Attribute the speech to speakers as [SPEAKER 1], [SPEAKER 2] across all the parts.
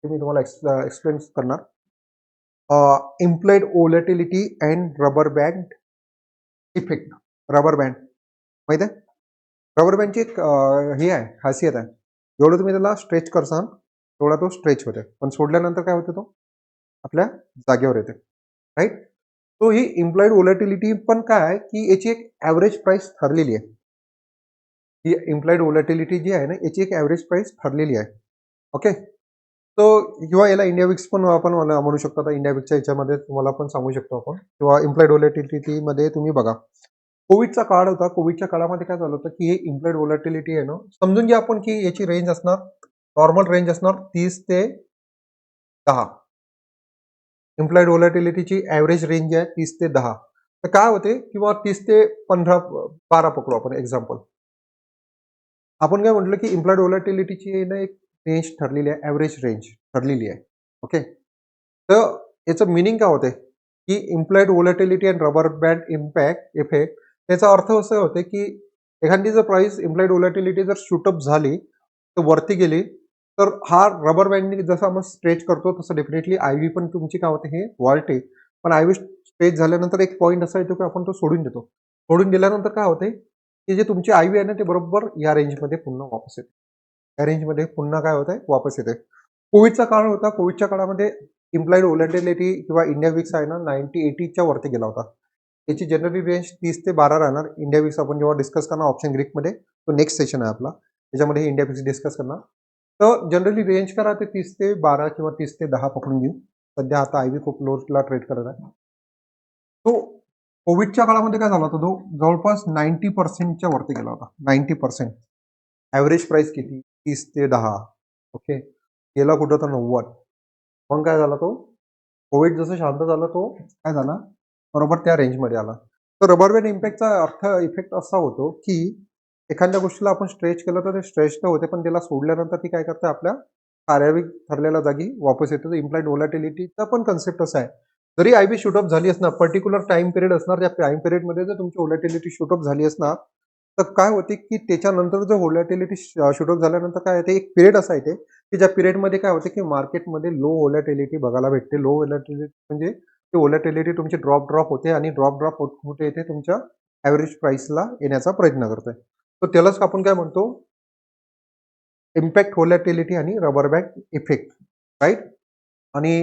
[SPEAKER 1] ते मी तुम्हाला एक्सप्लेन करणार. Implied volatility and rubber band effect. Rubber band माहित आहे? रबर बँडची एक हे आहे, खासियत आहे. जेवढं तुम्ही त्याला स्ट्रेच करसाल तेवढा तो स्ट्रेच होते, पण सोडल्यानंतर काय होते, तो आपल्या जागेवर येते. राईट. तो ही इम्प्लॉइड व्होलॅटिलिटी पण काय आहे की याची एक ॲव्हरेज प्राइस ठरलेली आहे. ही इम्प्लॉइड व्होलॅटिलिटी जी आहे ना, याची एक ॲव्हरेज प्राइस ठरलेली आहे. ओके. तो किंवा याला इंडिया विक्स पण आपण म्हणू शकतो. आता इंडिया विक्सच्या याच्यामध्ये तुम्हाला पण सांगू शकतो आपण, किंवा इम्प्लॉइड व्होलॅटिलिटीमध्ये तुम्ही बघा. कोविडचा काळ होता. कोविडच्या काळामध्ये काय झालं होतं की हे इम्प्लॉइड व्होलॅटिलिटी आहे ना, समजून घ्या आपण की याची रेंज असणार, नॉर्मल रेंज असणार 30 ते 10. इम्प्लॉइड व्होलॅटिलिटीची ॲव्हरेज रेंज आहे 30 ते 10. तर काय होते, किंवा 30 ते 15 12 पकडू आपण एक्झाम्पल. आपण काय म्हटलं की इम्प्लॉइड व्होलॅटिलिटीची ना एक रेंज ठरलेली आहे, ॲव्हरेज रेंज ठरलेली आहे. ओके. तर याचं मिनिंग काय होते की employed volatility and rubber band impact effect, याचा अर्थ असं होते की एखादी जर प्राइस इम्प्लॉइड व्होलॅटिलिटी जर शूटअप झाली, तर वरती गेली, तर हा रबर बँडनी जसं आपण स्ट्रेच करतो तसं डेफिनेटली आयव्ही पण तुमची काय होते, हे वाढते. पण आयव्ही स्ट्रेच झाल्यानंतर एक पॉईंट असा येतो की आपण तो सोडून देतो. सोडून दिल्यानंतर काय होते की जे तुमची आयव्ही आहे ना, ते बरोबर या रेंजमध्ये पुन्हा वापस येते. या रेंजमध्ये पुन्हा काय होत आहे, वापस येते. कोविडचा काळ होता. कोविडच्या काळामध्ये इम्प्लॉइड व्होलॅटिलिटी किंवा इंडिया विक्स आहे ना 90-80च्या वरती गेला होता. याची जनरली रेंज 30 ते 12 राहणार. इंडिया विक्स आपण जेव्हा डिस्कस करणार ऑप्शन ग्रीकमध्ये, तो नेक्स्ट सेशन आहे आपला, त्याच्यामध्ये इंडिया विक्स डिस्कस करणार. तर जनरली रेंज करा ते 30 ते 12 किंवा 30 ते 10 पकडून घेऊ. सध्या आता आयव्ही खूप लोला ट्रेड करत आहे. तो कोविडच्या काळामध्ये काय झाला होता, तो जवळपास 90% वरती गेला होता. 90%. ॲव्हरेज प्राइस किती? 30 ते 10. ओके. गेला कुठं तर 90. मग काय झाला, तो कोविड जसं शांत झाला, तो काय झाला, बरोबर त्या रेंजमध्ये आला. तर रबर बँड इम्पॅक्टचा अर्थ इफेक्ट असा होतो की एखाद्या गोष्टीला आपण स्ट्रेच केलं तर ते स्ट्रेच तर होते, पण त्याला सोडल्यानंतर ती काय करते, आपल्या ठराविक ठरलेल्या जागी वापस येते. तर इम्प्लॉइड व्होलॅटिलिटीचा पण कन्सेप्ट असा आहे. जरी आयबी शूटअप झाली असणार, पर्टिक्युलर टाइम पिरियड असणार, त्या टाइम पिरियडमध्ये जर तुमची व्होलॅटिलिटी शूटअप झाली असणार, तर काय होते की त्याच्यानंतर जर व्होलॅटिलिटी शूटअप झाल्यानंतर काय येते, एक पिरियड असा येते की ज्या पिरियडमध्ये काय होते की मार्केटमध्ये लो व्होलॅटिलिटी बघायला भेटते. लो व्होलॅटिलिटी म्हणजे ती व्होलॅटिलिटी तुमची ड्रॉप होते, आणि ड्रॉप कुठे येते, तुमच्या ॲव्हरेज प्राइसला येण्याचा प्रयत्न करते. तर त्यालाच आपण काय म्हणतो, इम्पॅक्ट व्होलॅटिलिटी आणि रबर बँड इफेक्ट. राईट. आणि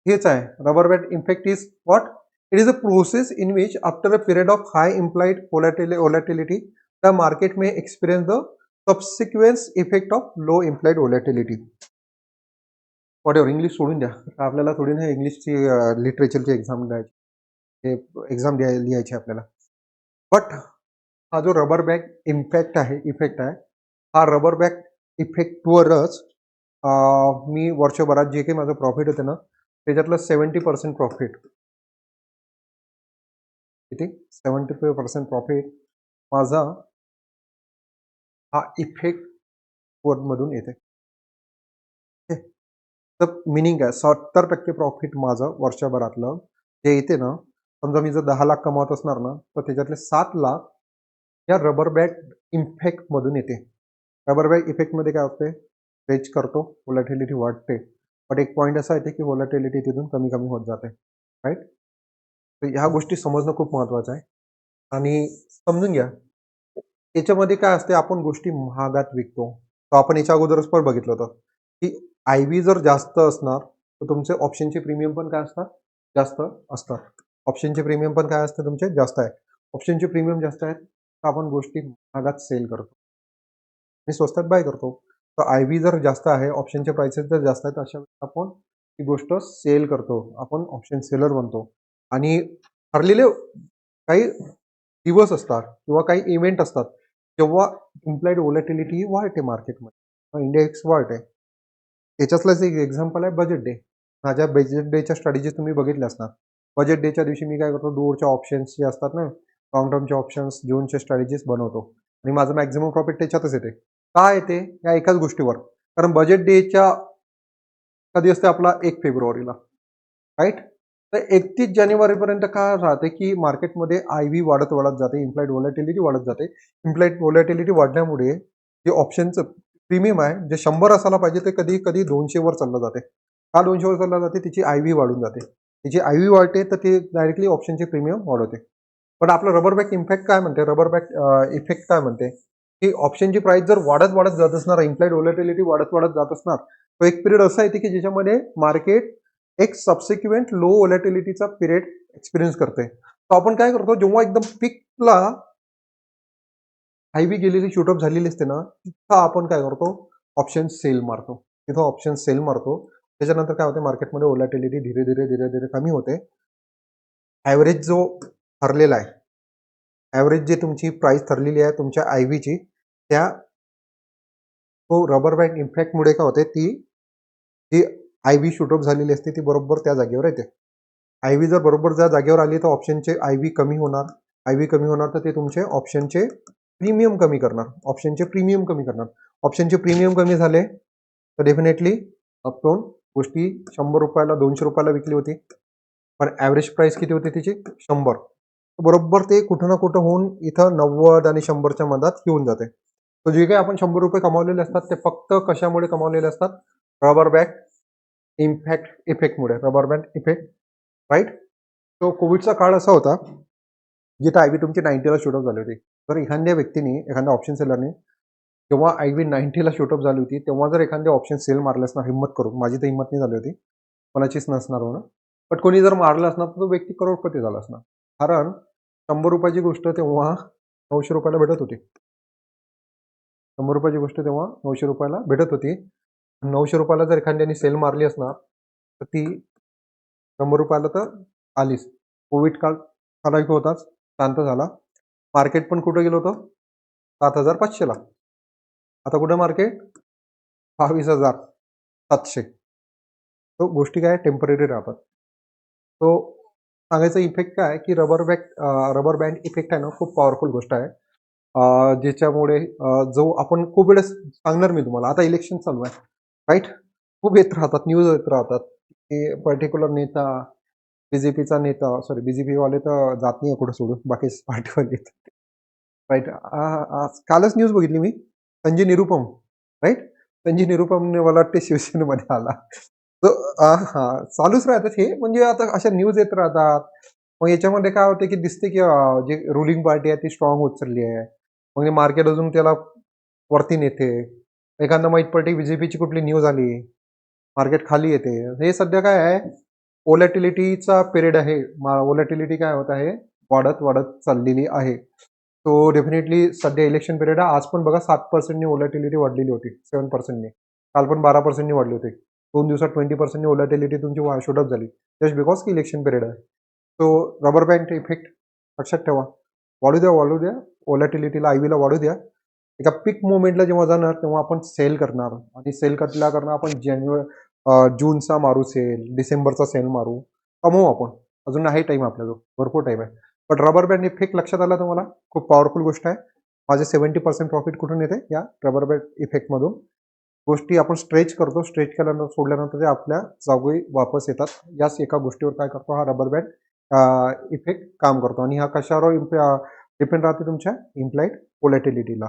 [SPEAKER 1] हेच आहे rubber band effect is what? It is a process in which after a period of high implied volatility the market may experience the subsequence effect of low implied volatility. Whatever English सोडून द्या, आपल्याला थोडी ना इंग्लिशची लिटरेचरची exam द्यायची, exam लिहायची आपल्याला. But हा जो रबर बँड इम्पॅक्ट आहे, इफेक्ट आहे, हा रबर बँड इफेक्टवरच मी वर्षभरात जे काही माझं प्रॉफिट होते ना, त्याच्यातलं 70% प्रॉफिट, किती 70% प्रॉफिट माझा हा इफेक्ट मधून येते. तर मिनिंग आहे 70% प्रॉफिट माझं वर्षभरातलं जे येते ना, समजा मी जर 10 लाख कमावत असणार ना, तर त्याच्यातले 7 लाख या रबर बँड इफेक्ट मधून येते. रबर बँड इफेक्टमध्ये काय होते, स्ट्रेच करतो, व्होलॅटिलिटी वाढते, बट एक पॉईंट असा येते की व्होलॅटिलिटी तिथून कमी कमी होत जाते. राईट. तर ह्या गोष्टी समजणं खूप महत्त्वाचं आहे. आणि समजून घ्या, याच्यामध्ये काय असते, आपण गोष्टी महागात विकतो. तर आपण याच्या अगोदरच पण बघितलं होतं की आयव्ही जर जास्त असणार, तर तुमचे ऑप्शनचे प्रीमियम पण काय असतात, जास्त असतात. ऑप्शनचे प्रीमियम पण काय असते, तुमचे जास्त आहे. ऑप्शनचे प्रीमियम जास्त आहेत, तर आपण गोष्टी महागात सेल करतो आणि स्वस्तात बाय करतो. तर आयव्ही जर जास्त आहे, ऑप्शनचे प्राइसेस जर जास्त आहेत, अशा वेळेस आपण ती गोष्ट सेल करतो, आपण ऑप्शन सेलर बनतो. आणि ठरलेले काही दिवस असतात किंवा काही इव्हेंट असतात, जेव्हा इम्प्लाइड व्होलॅटिलिटी वाढते मार्केटमध्ये, इंडेक्स वाढते. त्याच्यातलंच एक एक्झाम्पल आहे बजेट डे. माझ्या बजेट डेच्या स्ट्रॅटेजीज तुम्ही बघितल्या असणार. बजेट डेच्या दिवशी मी काय करतो, दूरच्या ऑप्शन्स जे असतात ना, लॉंग टर्मचे ऑप्शन्स, जूनचे स्ट्रॅटेजीज बनवतो, आणि माझं मॅक्झिमम प्रॉफिट त्याच्यातच येते. का येते, या एकाच गोष्टीवर, कारण बजेट डेच्या कधी असते आपला 1 फेब्रुवारीला. राईट. तर 31 जानेवारीपर्यंत काय राहते की मार्केटमध्ये आयव्ही वाढत जाते, इम्प्लाइड व्होलॅटिलिटी वाढत जाते. इम्प्लाइड व्होलॅटिलिटी वाढल्यामुळे जे ऑप्शनचं प्रीमियम आहे, जे 100 असायला पाहिजे, ते कधी कधी 200 वर चाललं जाते. का 200 वर चालला जाते? तिची आय व्ही वाढून जाते. तिची आय व्ही वाढते तर ती डायरेक्टली ऑप्शनची प्रीमियम वाढवते. पण आपलं रबर बॅक इम्पॅक्ट काय म्हणते, रबर बॅक इफेक्ट काय म्हणते, की ऑप्शनची प्राइस जर वाढत वाढत जात असणार, इम्प्लाइड व्हॉलॅटिलिटी वाढत वाढत जात असणार, तो एक पिरियड असा येते की ज्याच्यामध्ये मार्केट एक सबसिक्वेंट लो व्हॉलॅटिलिटीचा पिरियड एक्सपिरियन्स करते. तर आपण काय करतो, जेव्हा एकदम पीकला हायवी गेलेली शूटअप झालेली असते ना, तिथं आपण काय करतो, ऑप्शन सेल मारतो. तिथं ऑप्शन सेल मारतो. त्याच्यानंतर काय होते, मार्केटमध्ये व्हॉलॅटिलिटी धीरे धीरे धीरे धीरे कमी होते. ॲव्हरेज जो ठरलेला आहे, ॲव्हरेज जे तुमची प्राइस ठरलेली आहे तुमच्या आय व्हीची, त्या तो रबर बँड इम्पॅक्टमुळे काय होते, ती जी आय व्ही शूटअप झालेली असते ती बरोबर त्या जागेवर येते. आय व्ही जर बरोबर त्या जागेवर आली तर ऑप्शनचे आय व्ही कमी होणार. आय व्ही कमी होणार तर ते तुमचे ऑप्शनचे प्रीमियम कमी करणार. ऑप्शनचे प्रीमियम कमी करणार. ऑप्शनचे प्रीमियम कमी झाले तर डेफिनेटली अपटोन गोष्टी 100 रुपयाला 200 रुपयाला विकली होती. पण ॲव्हरेज प्राइस किती होती तिची? 100. बरोबर ते कुठं ना कुठं होऊन इथं 90 आणि 100च्या मधात येऊन जाते. तर जे काही आपण 100 रुपये कमावलेले असतात ते फक्त कशामुळे कमावलेले असतात? रबर बँड इम्पॅक्ट इफेक्टमुळे. Rubber band effect, right? तो कोविडचा काळ असा होता जिथं आय व्ही तुमची 90ला शूटअप झाली होती. तर एखाद्या व्यक्तीने, एखाद्या ऑप्शन सेलरने जेव्हा आय व्ही 90ला शूटअप झाली होती, तेव्हा जर एखाद्या ऑप्शन सेल मारले असणार हिंमत करून, माझी तर हिंमत नाही झाली होती, कोणाचीच नसणार म्हणून, पण कोणी जर मारलं असणार तर तो व्यक्ती करोडपती झाला असणार. कारण 100 रुपयाची गोष्ट तेव्हा 900 रुपयाला भेटत होती. 100 रुपयाची गोष्ट तेव्हा 900 रुपयाला भेटत होती. 900 रुपयाला जर एखाद्याने सेल मारली असणार तर ती 100 रुपयाला तर आलीच. कोविड काळ ठराविक होताच, शांत झाला. मार्केट पण कुठं गेलं होतं? 7,500 ला. आता कुठं मार्केट? 22,700. तो गोष्टी काय टेम्पररी राहतात. तो सांगायचा इफेक्ट काय की रबर बँड इफेक्ट आहे ना, खूप पॉवरफुल गोष्ट आहे. ज्याच्यामुळे जो आपण खूप वेळेस सांगणार मी तुम्हाला, आता इलेक्शन चालू आहे, राईट? खूप येत राहतात, न्यूज येत राहतात की पर्टिक्युलर नेता, बीजेपीचा नेता, सॉरी बीजेपी वाले तर जात नाही कुठं सोडून, बाकी पार्टीवाले येतात, राईट? कालच न्यूज बघितली मी, संजय निरुपम, राईट? संजय निरुपमने मला वाटते शिवसेनेमध्ये आला. चालूच राहतात हे, म्हणजे आता अशा न्यूज येत राहतात. मग याच्यामध्ये काय होतं की दिसते की जी रुलिंग पार्टी आहे ती स्ट्रॉंग होत चालली आहे. मग मार्केट अजून त्याला वरती नेते. एखादा माहीत पडते बीजेपीची कुठली न्यूज आली, मार्केट खाली येते. हे सध्या काय आहे, व्होलॅटिलिटीचा पिरियड आहे. व्होलॅटिलिटी काय होत आहे, वाढत वाढत चाललेली आहे. तो डेफिनेटली सध्या इलेक्शन पिरियड आहे. आज पण बघा 7% व्होलॅटिलिटी वाढलेली होती, 7%. काल पण 12% वाढली होती. 2 दिवसात 20% व्होलॅटिलिटी तुमची शूटअप झाली. जस्ट बिकॉज की इलेक्शन पिरियड आहे. सो रबर बँड इफेक्ट लक्षात ठेवा. वाढू द्या, वाढू द्या. व्होलॅटिलिटीला आय व्हीला वाढू द्या. एका पीक मुवमेंटला जेव्हा जाणार तेव्हा आपण सेल करणार आणि सेल करणार आपण जूनचा मारू सेल, डिसेंबरचा सेल मारू, कमवू आपण. अजून आहे टाईम आपल्याजवळ, भरपूर टाईम आहे. पण रबर बँड इफेक्ट लक्षात आला तुम्हाला? खूप पॉवरफुल गोष्ट आहे. माझे 70% प्रॉफिट कुठून येते? या रबर बँड इफेक्टमधून. गोष्टी आपण स्ट्रेच करतो, स्ट्रेच केल्यानंतर सोडल्यानंतर ते आपल्या जागी वापस येतात. याच एका गोष्टीवर काय करतो हा रबर बँड इफेक्ट काम करतो आणि हा कशावर डिपेंड राहते? तुमच्या इम्प्लाइड व्होलॅटिलिटीला.